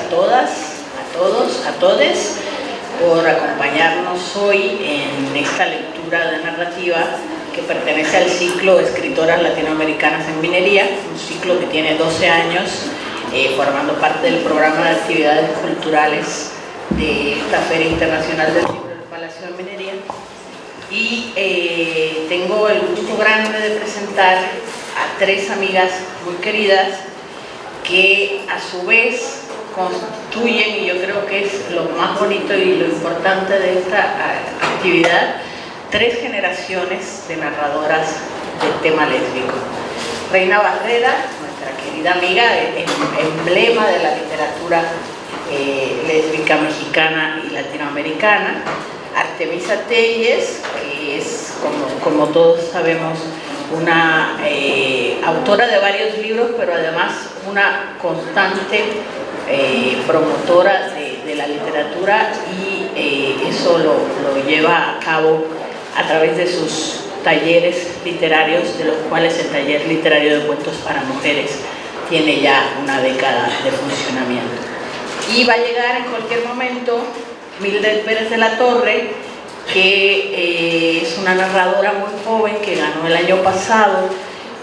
a todas, a todos, a todes por acompañarnos hoy en esta lectura de narrativa que pertenece al ciclo Escritoras Latinoamericanas en Minería, un ciclo que tiene 12 años formando parte del programa de actividades culturales de esta Feria Internacional del Libro del Palacio de Minería. Y tengo el gusto grande de presentar a tres amigas muy queridas que a su vez constituyen, y yo creo que es lo más bonito y lo importante de esta actividad, tres generaciones de narradoras del tema lésbico. Reina Barrera, nuestra querida amiga, emblema de la literatura lésbica mexicana y latinoamericana. Artemisa Telles, que es, como todos sabemos, una autora de varios libros, pero además una constante promotora de la literatura, y eso lo lleva a cabo a través de sus talleres literarios, de los cuales el taller literario de cuentos para mujeres tiene ya una década de funcionamiento. Y va a llegar en cualquier momento Mildred Pérez de la Torre, que es una narradora muy joven que ganó el año pasado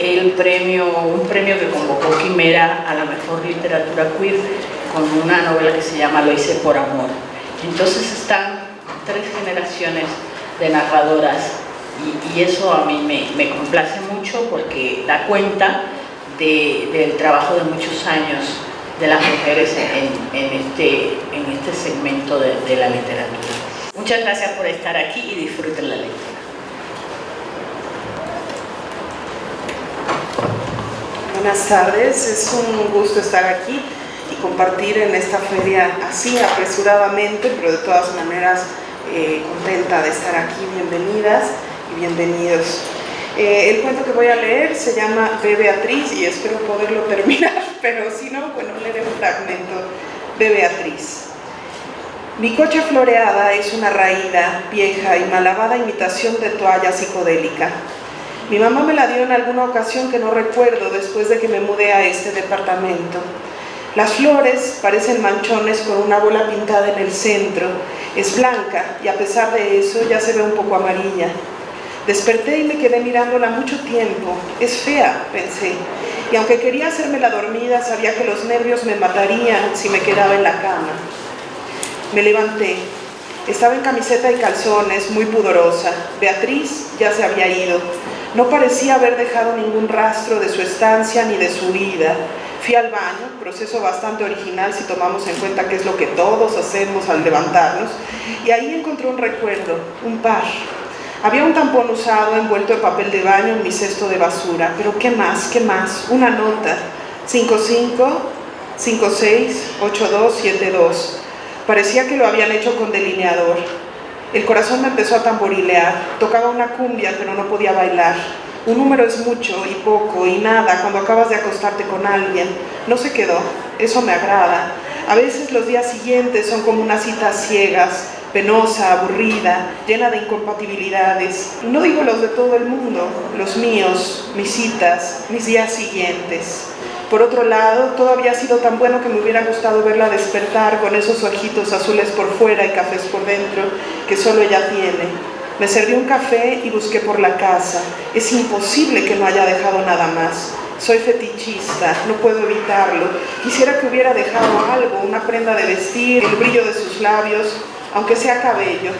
un premio que convocó Quimera a la mejor literatura queer con una novela que se llama Lo hice por amor. Entonces están tres generaciones de narradoras y eso a mí me complace mucho porque da cuenta del trabajo de muchos años de las mujeres en este segmento de la literatura. Muchas gracias por estar aquí y disfruten la lectura. Buenas tardes, es un gusto estar aquí y compartir en esta feria así apresuradamente, pero de todas maneras contenta de estar aquí. Bienvenidas y bienvenidos. El cuento que voy a leer se llama Ve Beatriz y espero poderlo terminar, pero si no, bueno, leeré un fragmento. Ve Beatriz. Mi cocha floreada es una raída, vieja y malhavada imitación de toalla psicodélica. Mi mamá me la dio en alguna ocasión que no recuerdo después de que me mudé a este departamento. Las flores parecen manchones con una bola pintada en el centro. Es blanca y a pesar de eso ya se ve un poco amarilla. Desperté y me quedé mirándola mucho tiempo. Es fea, pensé, y aunque quería hacerme la dormida, sabía que los nervios me matarían si me quedaba en la cama. Me levanté. Estaba en camiseta y calzones, muy pudorosa. Beatriz ya se había ido. No parecía haber dejado ningún rastro de su estancia ni de su huida. Fui al baño, proceso bastante original si tomamos en cuenta que es lo que todos hacemos al levantarnos, y ahí encontré un recuerdo, un par. Había un tampón usado envuelto en papel de baño en mi cesto de basura, pero ¿qué más? ¿Qué más? Una nota, 55 56 82 72. Parecía que lo habían hecho con delineador. El corazón me empezó a tamborilear. Tocaba una cumbia, pero no podía bailar. Un número es mucho y poco y nada cuando acabas de acostarte con alguien. No se quedó. Eso me agrada. A veces los días siguientes son como unas citas ciegas, penosa, aburrida, llena de incompatibilidades. No digo los de todo el mundo, los míos, mis citas, mis días siguientes. Por otro lado, todo había sido tan bueno que me hubiera gustado verla despertar con esos ojitos azules por fuera y cafés por dentro que solo ella tiene. Me serví un café y busqué por la casa. Es imposible que no haya dejado nada más. Soy fetichista, no puedo evitarlo. Quisiera que hubiera dejado algo, una prenda de vestir, el brillo de sus labios, aunque sea cabello.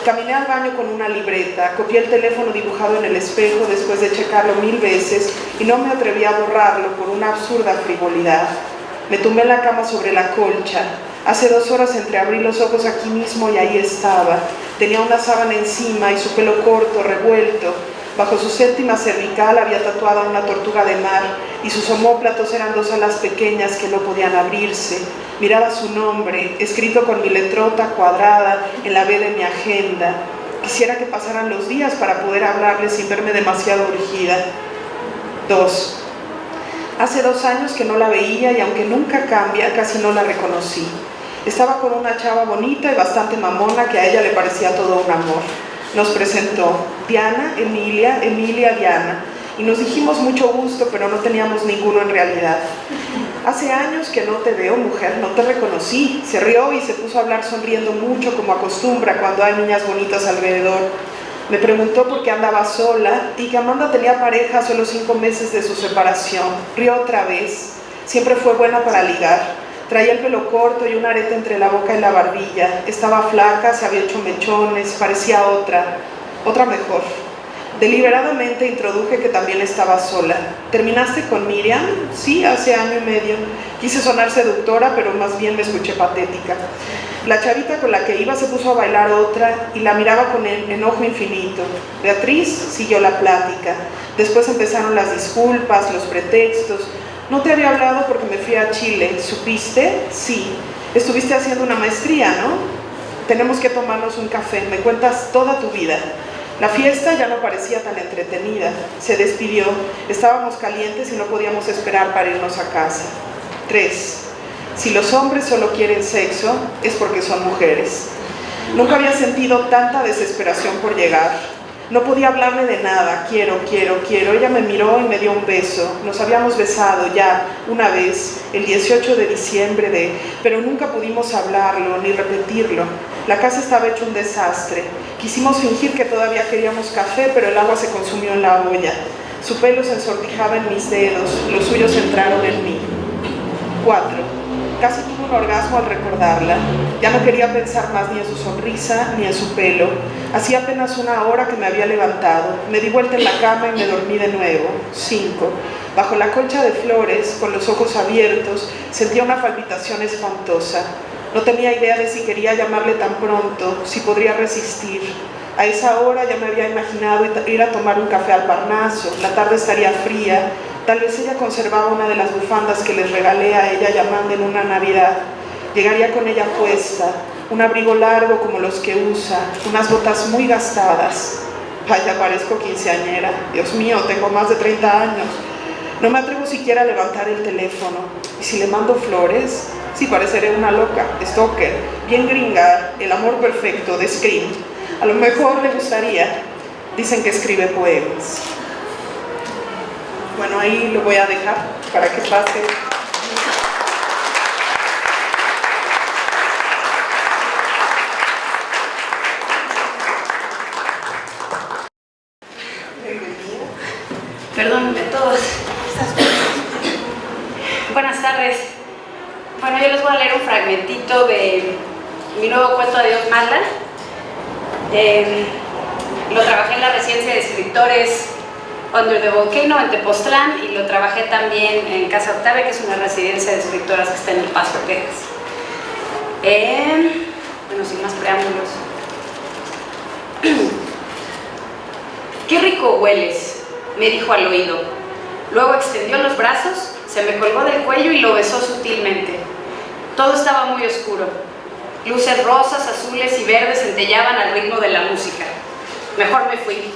Caminé al baño con una libreta, copié el teléfono dibujado en el espejo después de checarlo 1000 veces y no me atreví a borrarlo por una absurda frivolidad. Me tumbé en la cama sobre la colcha. Hace 2 horas entreabrí los ojos aquí mismo y ahí estaba. Tenía una sábana encima y su pelo corto, revuelto. Bajo su séptima cervical había tatuada una tortuga de mar y sus omóplatos eran 2 alas pequeñas que no podían abrirse. Miraba su nombre, escrito con mi letrota cuadrada en la B de mi agenda. Quisiera que pasaran los días para poder hablarle sin verme demasiado urgida. 2. Hace 2 años que no la veía y aunque nunca cambia, casi no la reconocí. Estaba con una chava bonita y bastante mamona que a ella le parecía todo un amor. Nos presentó Diana, Emilia, Diana, y nos dijimos mucho gusto, pero no teníamos ninguno en realidad. Hace años que no te veo, mujer, no te reconocí. Se rió y se puso a hablar sonriendo mucho como acostumbra cuando hay niñas bonitas alrededor. Me preguntó por qué andaba sola y que Amanda tenía pareja solo 5 meses de su separación. Rió otra vez. Siempre fue buena para ligar. Traía el pelo corto y un arete entre la boca y la barbilla. Estaba flaca, se había hecho mechones, parecía otra mejor. Deliberadamente introduje que también estaba sola. ¿Terminaste con Miriam? Sí, hace 1 año y medio. Quise sonar seductora, pero más bien me escuché patética. La chavita con la que iba se puso a bailar otra y la miraba con enojo infinito. Beatriz siguió la plática. Después empezaron las disculpas, los pretextos. No te había hablado porque me fui a Chile. ¿Supiste? Sí. Estuviste haciendo una maestría, ¿no? Tenemos que tomarnos un café. Me cuentas toda tu vida. La fiesta ya no parecía tan entretenida. Se despidió. Estábamos calientes y no podíamos esperar para irnos a casa. 3. Si los hombres solo quieren sexo, es porque son mujeres. Nunca había sentido tanta desesperación por llegar. No podía hablarle de nada. Quiero. Ella me miró y me dio un beso. Nos habíamos besado ya una vez, el 18 de diciembre pero nunca pudimos hablarlo ni repetirlo. La casa estaba hecho un desastre. Quisimos fingir que todavía queríamos café, pero el agua se consumió en la olla. Su pelo se ensortijaba en mis dedos, los suyos entraron en mí. 4. Casi tuve un orgasmo al recordarla. Ya no quería pensar más ni en su sonrisa ni en su pelo. Hacía apenas 1 hora que me había levantado. Me di vuelta en la cama y me dormí de nuevo. 5. Bajo la colcha de flores, con los ojos abiertos, sentía una palpitación espantosa. No tenía idea de si quería llamarle tan pronto, si podría resistir. A esa hora ya me había imaginado ir a tomar un café al Parnaso. La tarde estaría fría. Tal vez ella conservaba una de las bufandas que les regalé a ella llamando en una Navidad. Llegaría con ella puesta, un abrigo largo como los que usa, unas botas muy gastadas. Vaya, parezco quinceañera. Dios mío, tengo más de 30 años. No me atrevo siquiera a levantar el teléfono. ¿Y si le mando flores? Sí, pareceré una loca, stalker, bien gringa, el amor perfecto de Scream. A lo mejor le gustaría. Dicen que escribe poemas. Bueno, ahí lo voy a dejar para que pase. Perdónenme todos. Buenas tardes. Bueno, yo les voy a leer un fragmentito de mi nuevo cuento Adiós Marla. Lo trabajé en la residencia de escritores Under the Volcano en Tepoztlán y lo trabajé también en Casa Octavia, que es una residencia de escritoras que está en El Paso, Texas. Bueno, sin más preámbulos. «Qué rico hueles», me dijo al oído. Luego extendió los brazos, se me colgó del cuello y lo besó sutilmente. Todo estaba muy oscuro. Luces rosas, azules y verdes centellaban al ritmo de la música. Mejor me fui.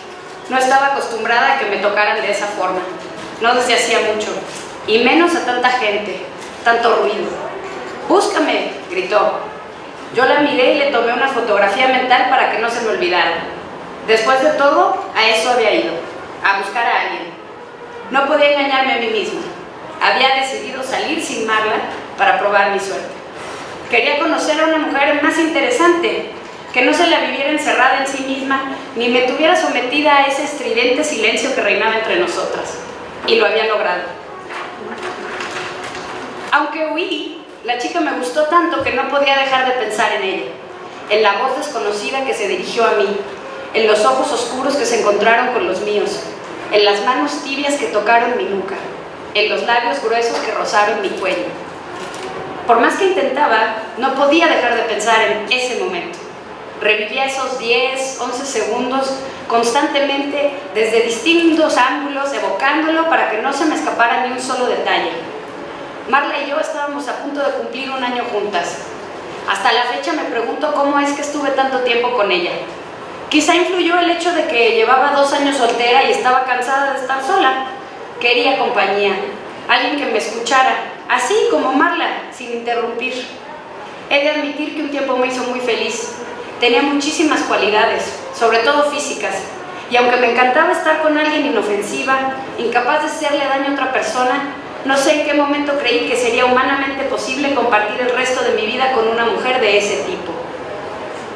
No estaba acostumbrada a que me tocaran de esa forma. No desde hacía mucho. Y menos a tanta gente, tanto ruido. «¡Búscame!», gritó. Yo la miré y le tomé una fotografía mental para que no se me olvidara. Después de todo, a eso había ido, a buscar a alguien. No podía engañarme a mí misma. Había decidido salir sin Marla para probar mi suerte. Quería conocer a una mujer más interesante, que no se la viviera encerrada en sí misma, ni me tuviera sometida a ese estridente silencio que reinaba entre nosotras. Y lo había logrado. Aunque huí, la chica me gustó tanto que no podía dejar de pensar en ella, en la voz desconocida que se dirigió a mí, en los ojos oscuros que se encontraron con los míos, en las manos tibias que tocaron mi nuca, en los labios gruesos que rozaron mi cuello. Por más que intentaba, no podía dejar de pensar en ese momento. Revivía esos 10, 11 segundos constantemente desde distintos ángulos, evocándolo para que no se me escapara ni un solo detalle. Marla y yo estábamos a punto de cumplir 1 año juntas. Hasta la fecha me pregunto cómo es que estuve tanto tiempo con ella. Quizá influyó el hecho de que llevaba 2 años soltera y estaba cansada de estar sola. Quería compañía, alguien que me escuchara, así como Marla, sin interrumpir. He de admitir que un tiempo me hizo muy feliz. Tenía muchísimas cualidades, sobre todo físicas, y aunque me encantaba estar con alguien inofensiva, incapaz de hacerle daño a otra persona, No sé en qué momento creí que sería humanamente posible compartir el resto de mi vida con una mujer de ese tipo.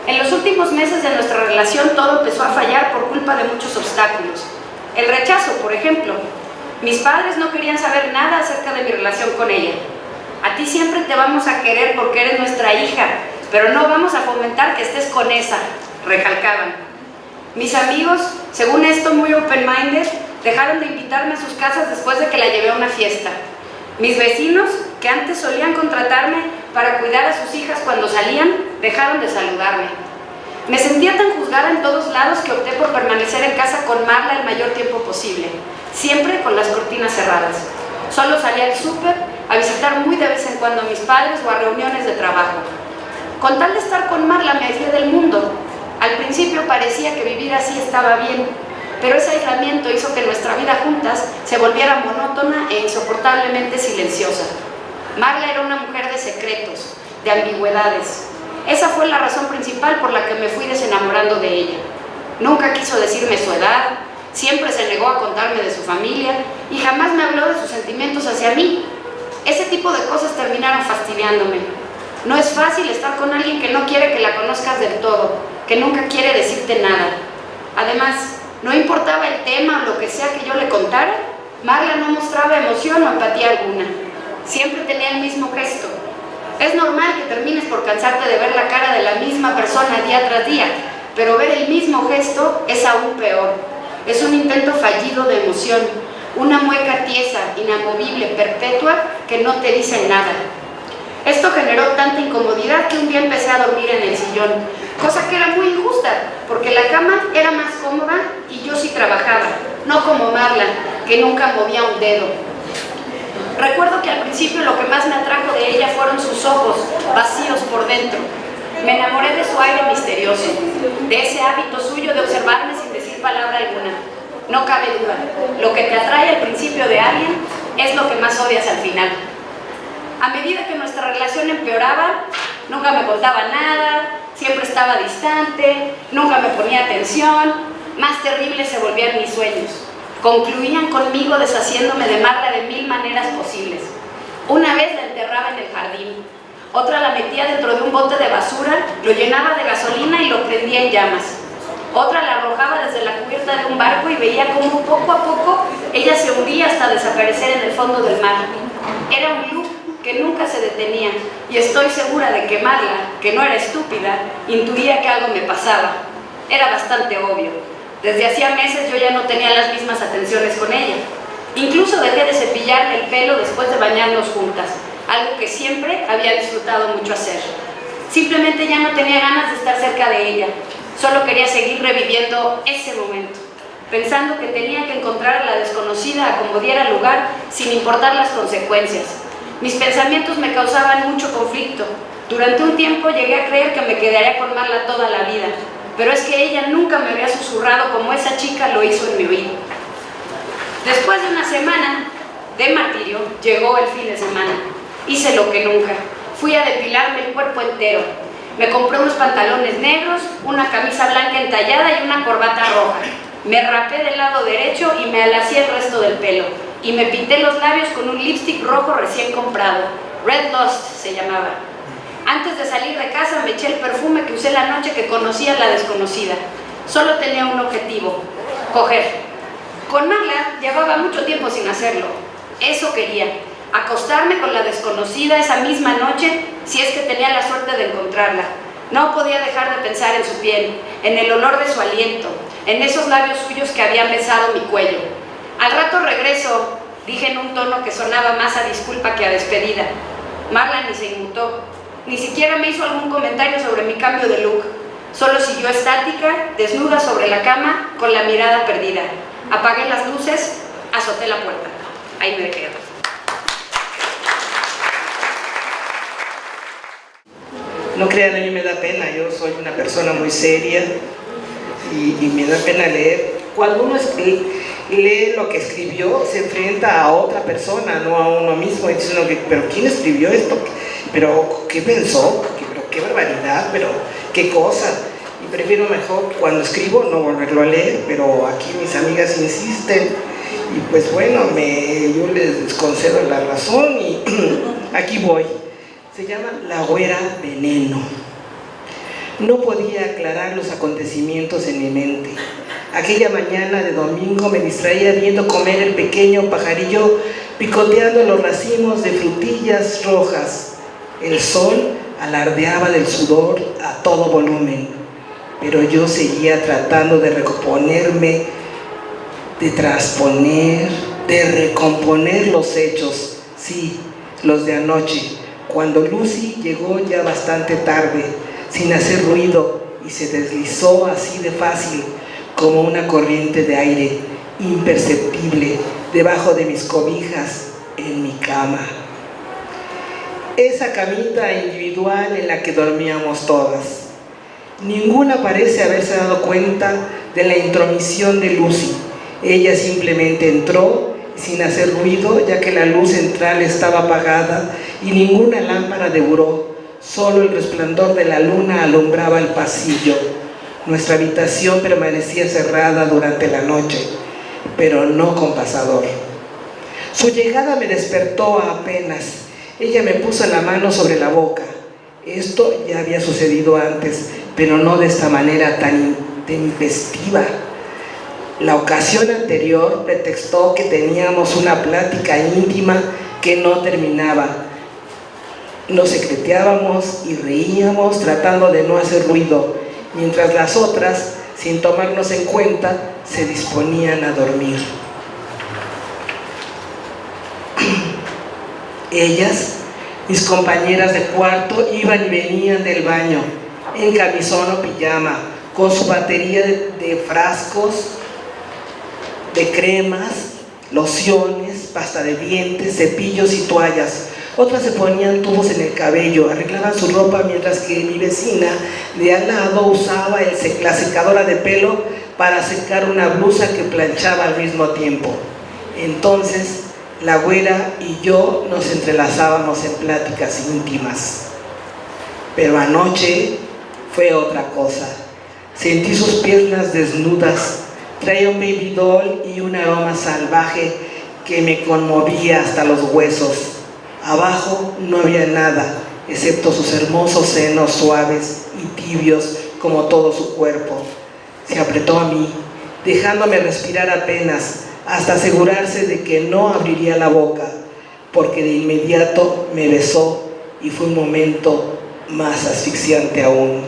En los últimos meses de nuestra relación todo empezó a fallar por culpa de muchos obstáculos. El rechazo, por ejemplo. Mis padres no querían saber nada acerca de mi relación con ella. A ti siempre te vamos a querer porque eres nuestra hija, pero no vamos a fomentar que estés con esa, recalcaban. Mis amigos, según esto muy open-minded, dejaron de invitarme a sus casas después de que la llevé a una fiesta. Mis vecinos, que antes solían contratarme para cuidar a sus hijas cuando salían, dejaron de saludarme. Me sentía tan juzgada en todos lados que opté por permanecer en casa con Marla el mayor tiempo posible, siempre con las cortinas cerradas. Solo salía al súper, a visitar muy de vez en cuando a mis padres o a reuniones de trabajo. Con tal de estar con Marla me aislé del mundo. Al principio parecía que vivir así estaba bien, pero ese aislamiento hizo que nuestra vida juntas se volviera monótona e insoportablemente silenciosa. Marla era una mujer de secretos, de ambigüedades. Esa fue la razón principal por la que me fui desenamorando de ella. Nunca quiso decirme su edad, siempre se negó a contarme de su familia y jamás me habló de sus sentimientos hacia mí. Ese tipo de cosas terminaron fastidiándome. No es fácil estar con alguien que no quiere que la conozcas del todo, que nunca quiere decirte nada. Además, no importaba el tema o lo que sea que yo le contara, Marla no mostraba emoción o empatía alguna. Siempre tenía el mismo gesto. Es normal que termines por cansarte de ver la cara de la misma persona día tras día, pero ver el mismo gesto es aún peor. Es un intento fallido de emoción, una mueca tiesa, inamovible, perpetua, que no te dice nada. Esto generó tanta incomodidad que un día empecé a dormir en el sillón, cosa que era muy injusta, porque la cama era más cómoda y yo sí trabajaba, no como Marla, que nunca movía un dedo. Recuerdo que al principio lo que más me atrajo de ella fueron sus ojos, vacíos por dentro. Me enamoré de su aire misterioso, de ese hábito suyo de observarme sin decir palabra alguna. No cabe duda, lo que te atrae al principio de alguien es lo que más odias al final. A medida que nuestra relación empeoraba, nunca me contaba nada, siempre estaba distante, nunca me ponía atención, más terribles se volvían mis sueños. Concluían conmigo deshaciéndome de Marla de 1000 maneras posibles. Una vez la enterraba en el jardín, otra la metía dentro de un bote de basura, lo llenaba de gasolina y lo prendía en llamas. Otra la arrojaba desde la cubierta de un barco y veía cómo poco a poco ella se hundía hasta desaparecer en el fondo del mar. Era un loop que nunca se detenía y estoy segura de que Marla, que no era estúpida, intuía que algo me pasaba. Era bastante obvio. Desde hacía meses yo ya no tenía las mismas atenciones con ella. Incluso dejé de cepillarle el pelo después de bañarnos juntas, algo que siempre había disfrutado mucho hacer. Simplemente ya no tenía ganas de estar cerca de ella. Solo quería seguir reviviendo ese momento, pensando que tenía que encontrar a la desconocida a como diera lugar, sin importar las consecuencias. Mis pensamientos me causaban mucho conflicto. Durante un tiempo llegué a creer que me quedaría con Marla toda la vida, pero es que ella nunca me había susurrado como esa chica lo hizo en mi oído. Después de una semana de martirio, llegó el fin de semana. Hice lo que nunca. Fui a depilarme el cuerpo entero. Me compré unos pantalones negros, una camisa blanca entallada y una corbata roja. Me rapé del lado derecho y me alacé el resto del pelo. Y me pinté los labios con un lipstick rojo recién comprado. Red Lust se llamaba. Antes de salir de casa me eché el perfume que usé la noche que conocí a la desconocida. Solo tenía un objetivo: coger. Con Marla llevaba mucho tiempo sin hacerlo. Eso quería. Acostarme con la desconocida esa misma noche, si es que tenía la suerte de encontrarla. No podía dejar de pensar en su piel, en el olor de su aliento, en esos labios suyos que habían besado mi cuello. Al rato regreso, dije en un tono que sonaba más a disculpa que a despedida. Marla ni se inmutó, ni siquiera me hizo algún comentario sobre mi cambio de look. Solo siguió estática, desnuda sobre la cama, con la mirada perdida. Apagué las luces, azoté la puerta. Ahí me quedé. No crean, a mí me da pena, yo soy una persona muy seria y me da pena leer. Cuando uno lee lo que escribió, se enfrenta a otra persona, no a uno mismo, y dice uno, pero ¿quién escribió esto? ¿Pero qué pensó? ¿Pero qué barbaridad? ¿Pero qué cosa? Y prefiero mejor cuando escribo no volverlo a leer, pero aquí mis amigas insisten Y pues bueno, yo les concedo la razón y aquí voy. Se llama La Güera Veneno. No podía aclarar los acontecimientos en mi mente. Aquella mañana de domingo me distraía viendo comer el pequeño pajarillo picoteando los racimos de frutillas rojas. El sol alardeaba del sudor a todo volumen, pero yo seguía tratando de recomponerme, de transponer, de recomponer los hechos, sí, los de anoche, cuando Lucy llegó ya bastante tarde, sin hacer ruido, y se deslizó así de fácil como una corriente de aire imperceptible debajo de mis cobijas en mi cama. Esa camita individual en la que dormíamos todas. Ninguna parece haberse dado cuenta de la intromisión de Lucy. Ella simplemente entró sin hacer ruido, ya que la luz central estaba apagada y ninguna lámpara devoró. Solo el resplandor de la luna alumbraba el pasillo. Nuestra habitación permanecía cerrada durante la noche, pero no con pasador. Su llegada me despertó apenas. Ella me puso la mano sobre la boca. Esto ya había sucedido antes, pero no de esta manera tan intempestiva. La ocasión anterior pretextó que teníamos una plática íntima que no terminaba. Nos secreteábamos y reíamos tratando de no hacer ruido, mientras las otras, sin tomarnos en cuenta, se disponían a dormir. Ellas, mis compañeras de cuarto, iban y venían del baño, en camisón o pijama, con su batería de frascos, de cremas, lociones, pasta de dientes, cepillos y toallas. Otras se ponían tubos en el cabello, arreglaban su ropa, mientras que mi vecina de al lado usaba la secadora de pelo para secar una blusa que planchaba al mismo tiempo. Entonces, la güera y yo nos entrelazábamos en pláticas íntimas. Pero anoche fue otra cosa. Sentí sus piernas desnudas. Traía un baby doll y un aroma salvaje que me conmovía hasta los huesos. Abajo no había nada, excepto sus hermosos senos suaves y tibios como todo su cuerpo. Se apretó a mí, dejándome respirar apenas, hasta asegurarse de que no abriría la boca, porque de inmediato me besó y fue un momento más asfixiante aún.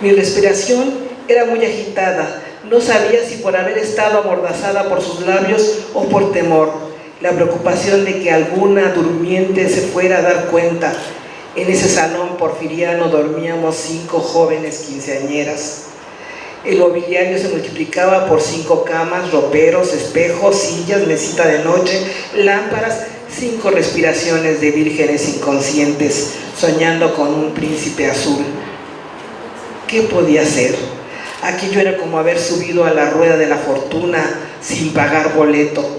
Mi respiración era muy agitada. No sabía si por haber estado amordazada por sus labios o por temor. La preocupación de que alguna durmiente se fuera a dar cuenta. En ese salón porfiriano dormíamos 5 jóvenes quinceañeras. El mobiliario se multiplicaba por 5 camas, roperos, espejos, sillas, mesita de noche, lámparas, 5 respiraciones de vírgenes inconscientes, soñando con un príncipe azul. ¿Qué podía hacer? Aquello era como haber subido a la rueda de la fortuna sin pagar boleto.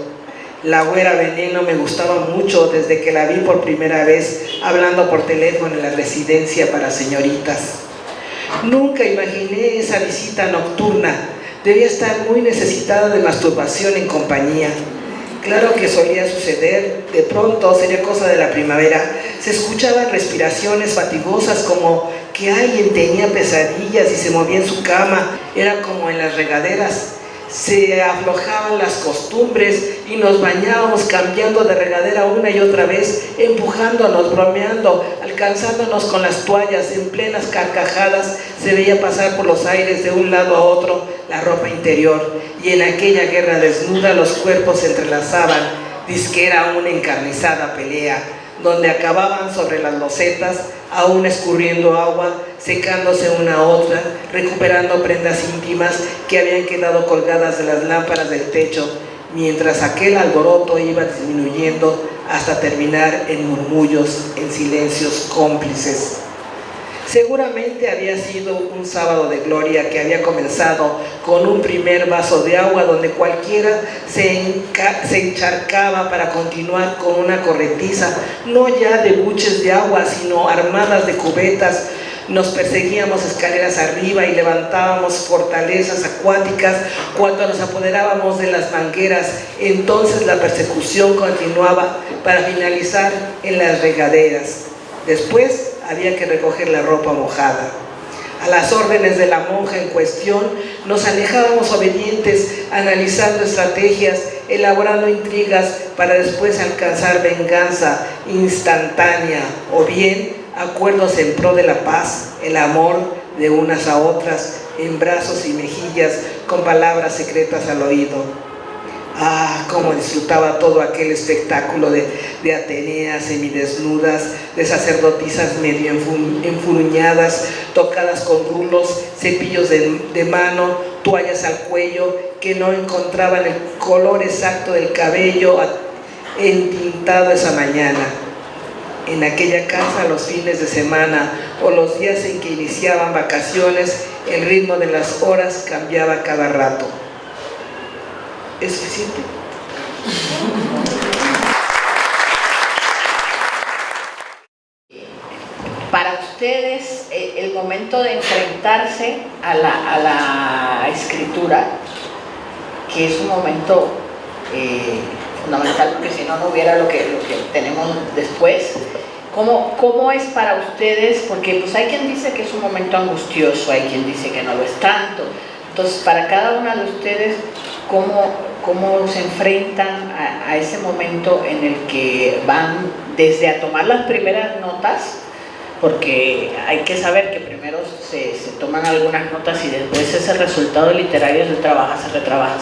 La Güera Veneno me gustaba mucho desde que la vi por primera vez hablando por teléfono en la residencia para señoritas. Nunca imaginé esa visita nocturna. Debía estar muy necesitada de masturbación en compañía. Claro que solía suceder, de pronto, sería cosa de la primavera, se escuchaban respiraciones fatigosas como que alguien tenía pesadillas y se movía en su cama. Era como en las regaderas. Se aflojaban las costumbres y nos bañábamos cambiando de regadera una y otra vez, empujándonos, bromeando, alcanzándonos con las toallas. En plenas carcajadas se veía pasar por los aires de un lado a otro la ropa interior, y en aquella guerra desnuda los cuerpos se entrelazaban, dizque era una encarnizada pelea, donde acababan sobre las losetas, aún escurriendo agua, secándose una a otra, recuperando prendas íntimas que habían quedado colgadas de las lámparas del techo, mientras aquel alboroto iba disminuyendo hasta terminar en murmullos, en silencios cómplices. Seguramente había sido un sábado de gloria que había comenzado con un primer vaso de agua donde cualquiera se encharcaba para continuar con una corretiza, no ya de buches de agua, sino armadas de cubetas, Nos perseguíamos escaleras arriba y levantábamos fortalezas acuáticas cuando nos apoderábamos de las mangueras. Entonces la persecución continuaba para finalizar en las regaderas. Después había que recoger la ropa mojada. A las órdenes de la monja en cuestión, nos alejábamos obedientes, analizando estrategias, elaborando intrigas para después alcanzar venganza instantánea o bien acuerdos en pro de la paz, el amor de unas a otras, en brazos y mejillas, con palabras secretas al oído. Ah, cómo disfrutaba todo aquel espectáculo de Ateneas semidesnudas, de sacerdotisas medio enfuruñadas, tocadas con rulos, cepillos de mano, toallas al cuello, que no encontraban el color exacto del cabello entintado esa mañana. En aquella casa, los fines de semana o los días en que iniciaban vacaciones, el ritmo de las horas cambiaba cada rato. ¿Es suficiente? Para ustedes, el momento de enfrentarse a la escritura, que es un momento fundamental, porque si no, no hubiera lo que tenemos después. ¿Cómo es para ustedes? Porque pues hay quien dice que es un momento angustioso, hay quien dice que no lo es tanto. Entonces, para cada una de ustedes, ¿cómo se enfrentan a ese momento en el que van desde a tomar las primeras notas? Porque hay que saber que primero se toman algunas notas y después ese resultado literario se trabaja, se retrabaja.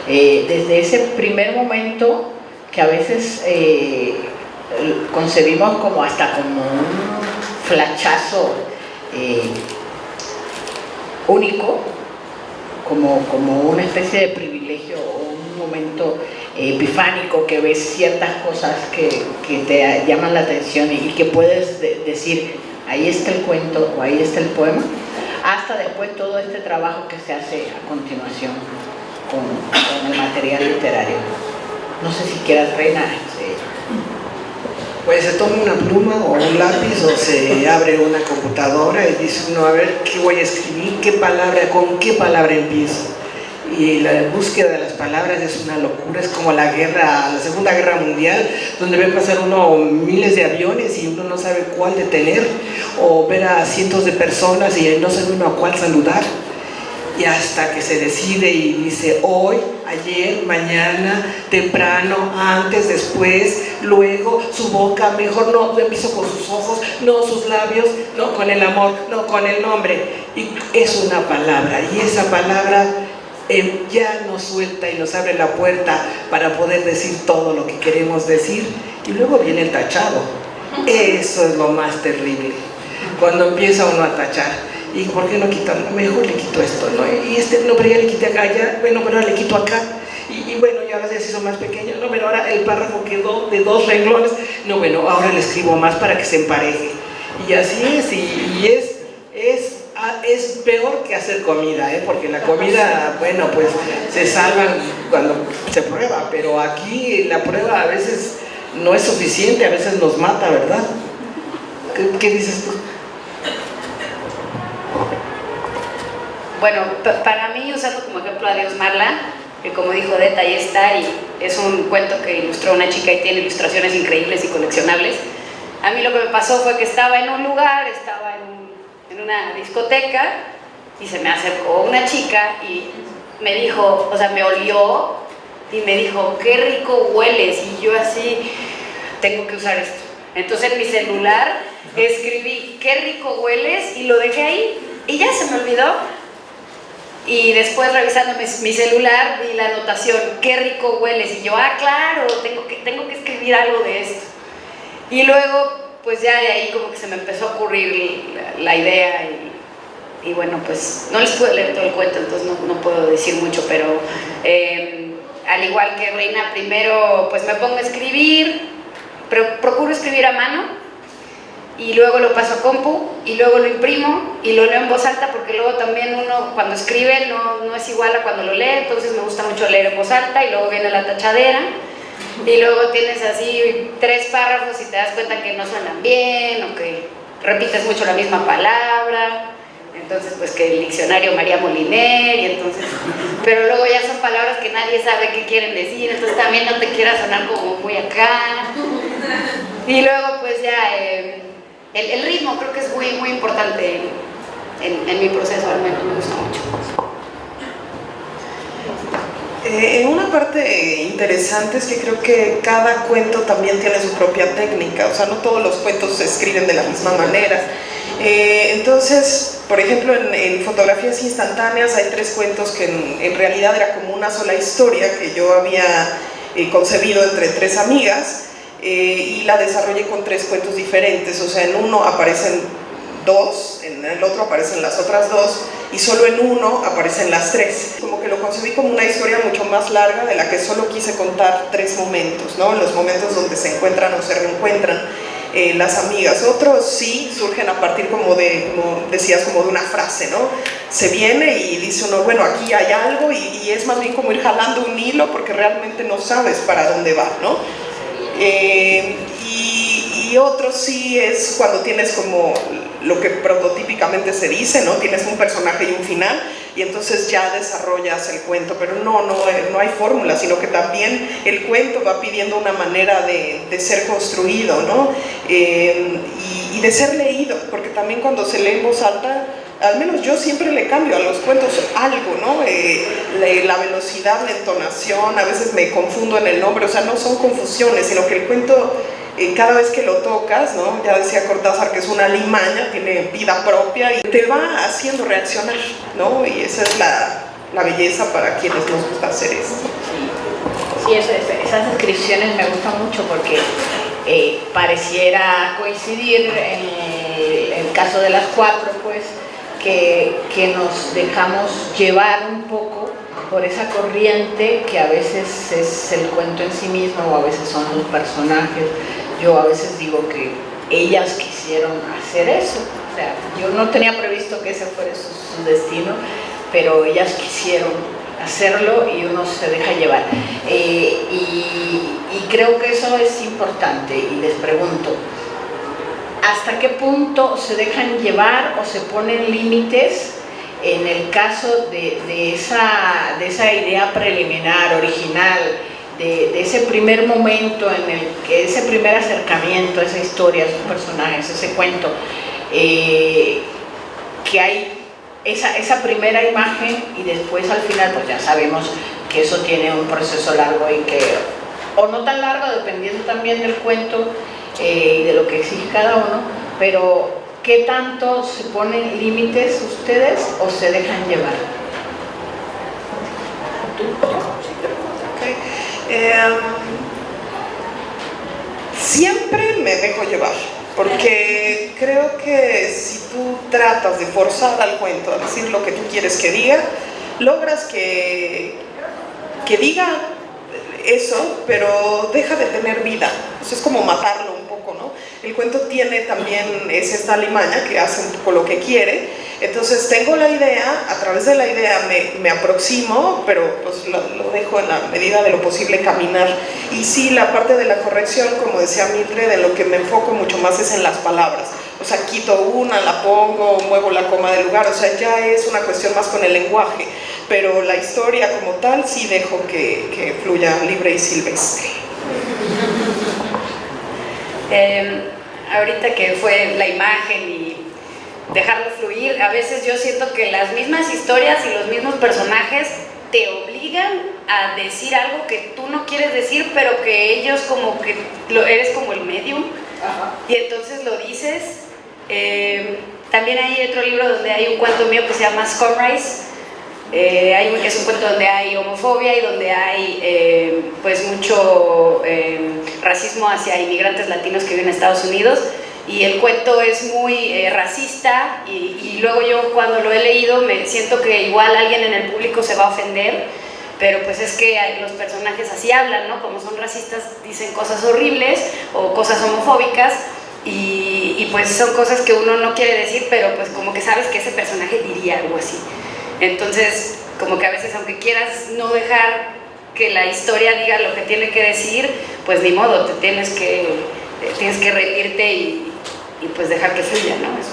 Desde ese primer momento que a veces concebimos como hasta como un flachazo único, como una especie de privilegio o un momento epifánico, que ves ciertas cosas que te llaman la atención y que puedes decir, ahí está el cuento o ahí está el poema, hasta después todo este trabajo que se hace a continuación con el material literario. No sé si quieras, Reina. Pues se toma una pluma o un lápiz o se abre una computadora y dice uno, a ver, ¿qué voy a escribir? ¿Con qué palabra empiezo? Y la búsqueda de las palabras es una locura, es como la Segunda Guerra Mundial, donde ve pasar uno miles de aviones y uno no sabe cuál detener, o ver a cientos de personas y no sabe uno a cuál saludar. Y hasta que se decide y dice hoy, ayer, mañana, temprano, antes, después, luego, su boca, mejor no, empiezo con sus ojos, no sus labios, no con el amor, no con el nombre. Y es una palabra, y esa palabra ya nos suelta y nos abre la puerta para poder decir todo lo que queremos decir. Y luego viene el tachado. Eso es lo más terrible, cuando empieza uno a tachar. ¿Y por qué no quitan? Mejor le quito esto, ¿no? Y no, pero ya le quité acá, bueno, pero ahora le quito acá. Y bueno, y ahora ya se hizo más pequeño, no, pero ahora el párrafo quedó de 2 renglones. No, bueno, ahora le escribo más para que se empareje. Y así es, y es peor que hacer comida, porque la comida, bueno, pues se salvan cuando se prueba, pero aquí la prueba a veces no es suficiente, a veces nos mata, ¿verdad? ¿Qué dices tú? Bueno, para mí, usando como ejemplo a Dios Marla, que como dijo Deta, ahí está, y es un cuento que ilustró una chica y tiene ilustraciones increíbles y coleccionables. A mí lo que me pasó fue que estaba en un lugar, estaba en una discoteca, y se me acercó una chica y me dijo, o sea, me olió y me dijo, qué rico hueles, y yo así, tengo que usar esto. Entonces en mi celular escribí, qué rico hueles, y lo dejé ahí, y ya se me olvidó. Y después revisando mi celular vi la anotación, qué rico hueles, y yo, claro, tengo que escribir algo de esto. Y luego, pues ya de ahí como que se me empezó a ocurrir la idea, y bueno, pues no les puedo leer todo el cuento, entonces no puedo decir mucho, pero al igual que Reina, primero pues me pongo a escribir, pero procuro escribir a mano, y luego lo paso a compu, y luego lo imprimo, y lo leo en voz alta, porque luego también uno cuando escribe no es igual a cuando lo lee, entonces me gusta mucho leer en voz alta, y luego viene la tachadera, y luego tienes así 3 párrafos y te das cuenta que no suenan bien, o que repites mucho la misma palabra, entonces pues que el diccionario María Moliner, y entonces, pero luego ya son palabras que nadie sabe qué quieren decir, entonces también no te quieras sonar como muy acá. Y luego pues ya el ritmo creo que es muy, muy importante en mi proceso, al menos me gusta mucho. Una parte interesante es que creo que cada cuento también tiene su propia técnica, o sea, no todos los cuentos se escriben de la misma manera. Entonces, por ejemplo, en Fotografías Instantáneas hay 3 cuentos que en realidad era como una sola historia que yo había concebido entre 3 amigas, y la desarrollé con 3 cuentos diferentes, o sea, en uno aparecen 2, en el otro aparecen las otras 2 y solo en uno aparecen las 3. Como que lo concebí como una historia mucho más larga de la que solo quise contar 3 momentos, ¿no? Los momentos donde se encuentran o se reencuentran las amigas. Otros sí surgen a partir como decías, como de una frase, ¿no? Se viene y dice uno, bueno, aquí hay algo, y es más bien como ir jalando un hilo porque realmente no sabes para dónde va, ¿no? Y otro sí es cuando tienes como lo que prototípicamente se dice, ¿no? Tienes un personaje y un final, y entonces ya desarrollas el cuento, pero no hay fórmula, sino que también el cuento va pidiendo una manera de ser construido, ¿no? Y de ser leído, porque también cuando se lee en voz alta, al menos yo siempre le cambio a los cuentos algo, ¿no? La velocidad, la entonación, a veces me confundo en el nombre, o sea, no son confusiones, sino que el cuento, cada vez que lo tocas, ¿no? Ya decía Cortázar que es una alimaña, tiene vida propia y te va haciendo reaccionar, ¿no? Y esa es la belleza para quienes nos gusta hacer esto. Sí, esas descripciones me gustan mucho porque pareciera coincidir en el caso de las 4, pues, que nos dejamos llevar un poco por esa corriente que a veces es el cuento en sí mismo o a veces son los personajes. Yo a veces digo que ellas quisieron hacer eso, o sea, yo no tenía previsto que ese fuera su destino, pero ellas quisieron hacerlo y uno se deja llevar. Y creo que eso es importante, y les pregunto, ¿hasta qué punto se dejan llevar o se ponen límites en el caso de esa idea preliminar, original, de ese primer momento en el que ese primer acercamiento a esa historia, a esos personajes, ese cuento, que hay esa primera imagen y después al final pues ya sabemos que eso tiene un proceso largo y que, o no tan largo, dependiendo también del cuento y de lo que exige cada uno, pero ¿qué tanto se ponen límites ustedes o se dejan llevar? Siempre me dejo llevar, porque creo que si tú tratas de forzar al cuento a decir lo que tú quieres que diga, logras que diga eso, pero deja de tener vida. Eso es como matarlo un poco, ¿no? El cuento tiene también, es esta alimaña que hace un poco lo que quiere. Entonces tengo la idea, a través de la idea me aproximo, pero pues lo dejo en la medida de lo posible caminar. Y sí, la parte de la corrección, como decía Mildred, en lo que me enfoco mucho más es en las palabras. O sea, quito una, la pongo, muevo la coma del lugar, o sea, ya es una cuestión más con el lenguaje. Pero la historia como tal sí dejo que fluya libre y silvestre. Ahorita que fue la imagen y dejarlo fluir, a veces yo siento que las mismas historias y los mismos personajes te obligan a decir algo que tú no quieres decir, pero que ellos como que eres como el medium. Ajá. Y entonces lo dices. También hay otro libro donde hay un cuento mío que se llama Scumrise. Es un cuento donde hay homofobia y donde hay pues mucho racismo hacia inmigrantes latinos que viven en Estados Unidos, y el cuento es muy racista, y luego yo cuando lo he leído me siento que igual alguien en el público se va a ofender, pero pues es que los personajes así hablan, ¿no? Como son racistas, dicen cosas horribles o cosas homofóbicas, y pues son cosas que uno no quiere decir, pero pues como que sabes que ese personaje diría algo así. Entonces, como que a veces, aunque quieras no dejar que la historia diga lo que tiene que decir, pues ni modo, tienes que rendirte y y pues dejar que fluya, ¿no? Eso.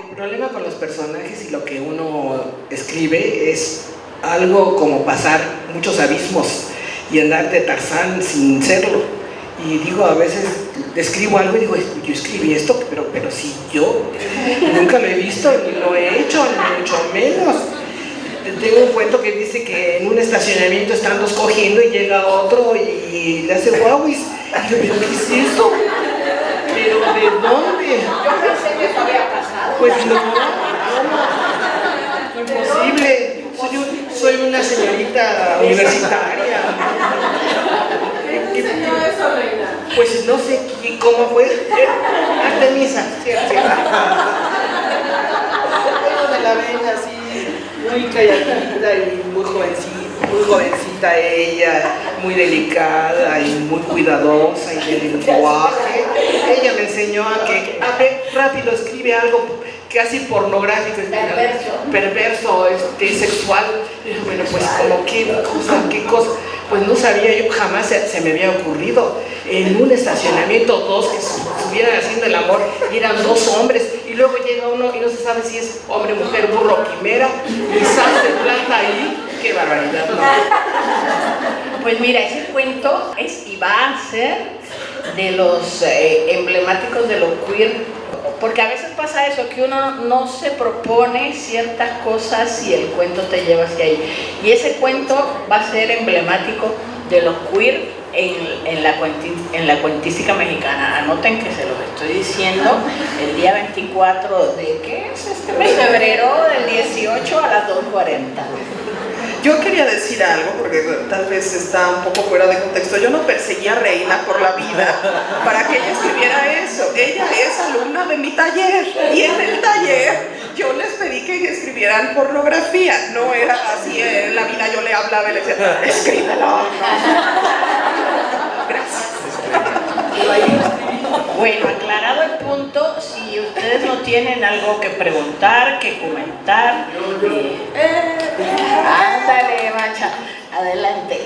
El problema con los personajes y lo que uno escribe es algo como pasar muchos abismos y andar de Tarzán sin serlo. Y digo, a veces escribo algo y digo, yo escribí esto, pero si yo nunca lo he visto, ni lo he hecho, ni mucho menos. Tengo un cuento que dice que en un estacionamiento están dos cogiendo y llega otro y le hace guauis. Y yo, ¿pero qué es eso? ¿Pero de dónde? Yo pensé que eso había pasado. Pues no, imposible. Soy una señorita universitaria. Pues no sé cómo fue. Artemisa, ¿cierto? Me la ven así, muy calladita y muy jovencita ella, muy delicada y muy cuidadosa y de lenguaje. Ella me enseñó a ver, rápido escribe algo casi pornográfico, perverso, sexual. Bueno, pues como qué cosa, pues no sabía yo, jamás se me había ocurrido. En un estacionamiento, dos que estuvieran haciendo el amor y eran dos hombres, y luego llega uno y no se sabe si es hombre, mujer, burro, quimera, y sal de planta ahí. ¡Qué barbaridad! ¿No? Pues mira, ese cuento es y va a ser de los emblemáticos de lo queer, porque a veces pasa eso, que uno no se propone ciertas cosas y el cuento te lleva hacia ahí. Y ese cuento va a ser emblemático de lo queer en la cuentística mexicana. Anoten que se los estoy diciendo el día 24 de, ¿qué es este mes? Febrero del 18 a las 2:40. Yo quería decir algo, porque tal vez está un poco fuera de contexto. Yo no perseguía a Reina por la vida para que ella escribiera eso. Ella es alumna de mi taller, y en el taller yo les pedí que escribieran pornografía. No era así, en la vida yo le hablaba y le decía, escríbelo. Gracias. Bueno, aclarado el punto, si ustedes no tienen algo que preguntar, que comentar, ándale, macha, adelante.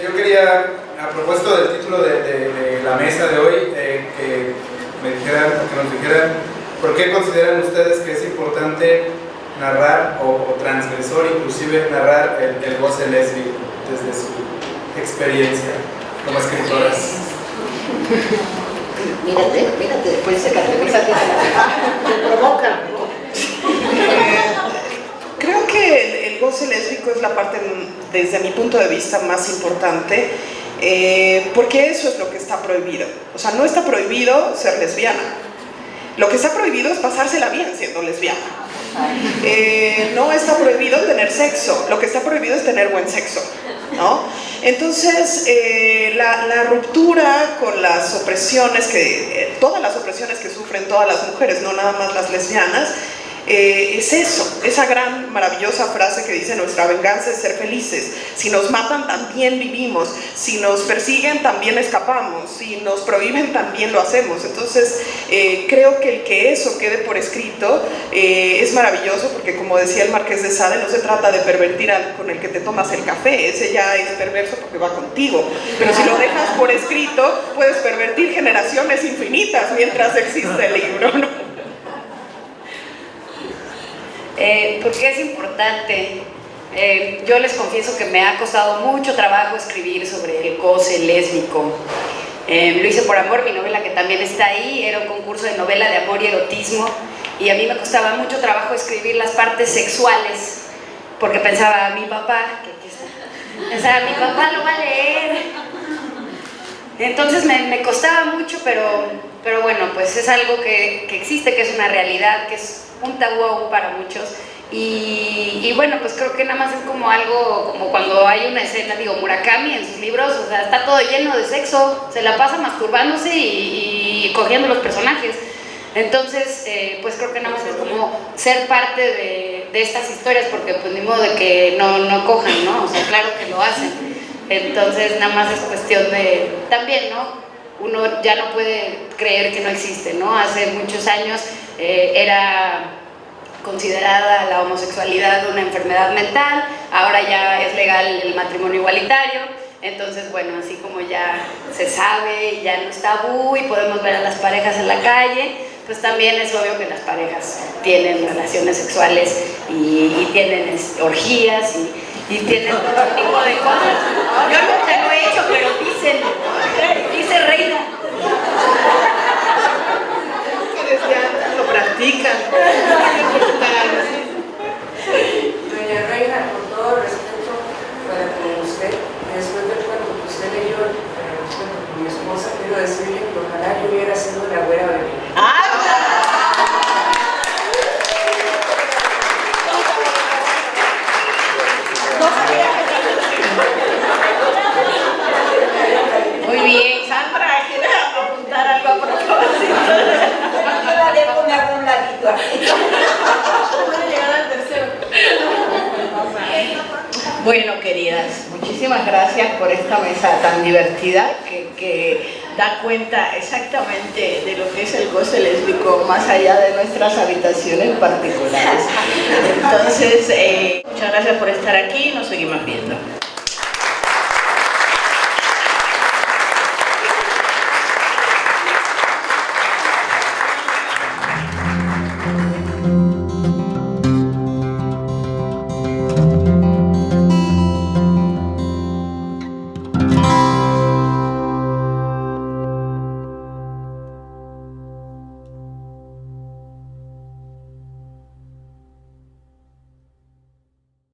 Yo quería, a propósito del título de la mesa de hoy, que nos dijeran por qué consideran ustedes que es importante narrar o transgresor, inclusive narrar el goce lésbico desde su experiencia como escritoras. Mírate, después se caracteriza que te provocan. Creo que el goce lésbico es la parte, desde mi punto de vista, más importante, porque eso es lo que está prohibido. O sea, no está prohibido ser lesbiana. Lo que está prohibido es pasársela bien siendo lesbiana. No está prohibido tener sexo, lo que está prohibido es tener buen sexo, ¿no? Entonces, la ruptura con las opresiones, todas las opresiones que sufren todas las mujeres, no nada más las lesbianas, es eso, esa gran maravillosa frase que dice: nuestra venganza es ser felices. Si nos matan también vivimos, si nos persiguen también escapamos, si nos prohíben también lo hacemos. Entonces creo que el que eso quede por escrito es maravilloso, porque como decía el Marqués de Sade, no se trata de pervertir al con el que te tomas el café, ese ya es perverso porque va contigo, pero si lo dejas por escrito puedes pervertir generaciones infinitas mientras existe el libro, ¿no? ¿Por qué es importante? Yo les confieso que me ha costado mucho trabajo escribir sobre el goce lésbico. Lo hice por amor, mi novela que también está ahí, era un concurso de novela de amor y erotismo, y a mí me costaba mucho trabajo escribir las partes sexuales, porque pensaba, mi papá, que aquí está, pensaba, mi papá lo va a leer. Entonces me costaba mucho, pero bueno, pues es algo que existe, que es una realidad, que es un tabú aún para muchos, y bueno, pues creo que nada más es como algo, como cuando hay una escena, digo, Murakami en sus libros, o sea, está todo lleno de sexo, se la pasa masturbándose y cogiendo los personajes. Entonces, pues creo que nada más es como ser parte de estas historias, porque pues ni modo de que no cojan, ¿no? O sea, claro que lo hacen. Entonces nada más es cuestión de, también, ¿no? Uno ya no puede creer que no existe, ¿no? Hace muchos años era considerada la homosexualidad una enfermedad mental, ahora ya es legal el matrimonio igualitario, Entonces, bueno, así como ya se sabe, ya no es tabú y podemos ver a las parejas en la calle, pues también es obvio que las parejas tienen relaciones sexuales y tienen orgías y tienen todo tipo de cosas. Yo nunca lo he hecho, pero dice Reina. Ustedes ya lo practican. Doña Reina, con todo respeto para con usted, después del cuento que usted leyó, con mi esposa, quiero decirle que ojalá yo hubiera sido la güera bebé. Muy bien, Sandra, ¿quieres apuntar algo a propósito? Yo la dejo poner un ladito aquí. Bueno, queridas, muchísimas gracias por esta mesa tan divertida que da cuenta exactamente de lo que es el goce lésbico más allá de nuestras habitaciones particulares. Entonces, muchas gracias por estar aquí y nos seguimos viendo.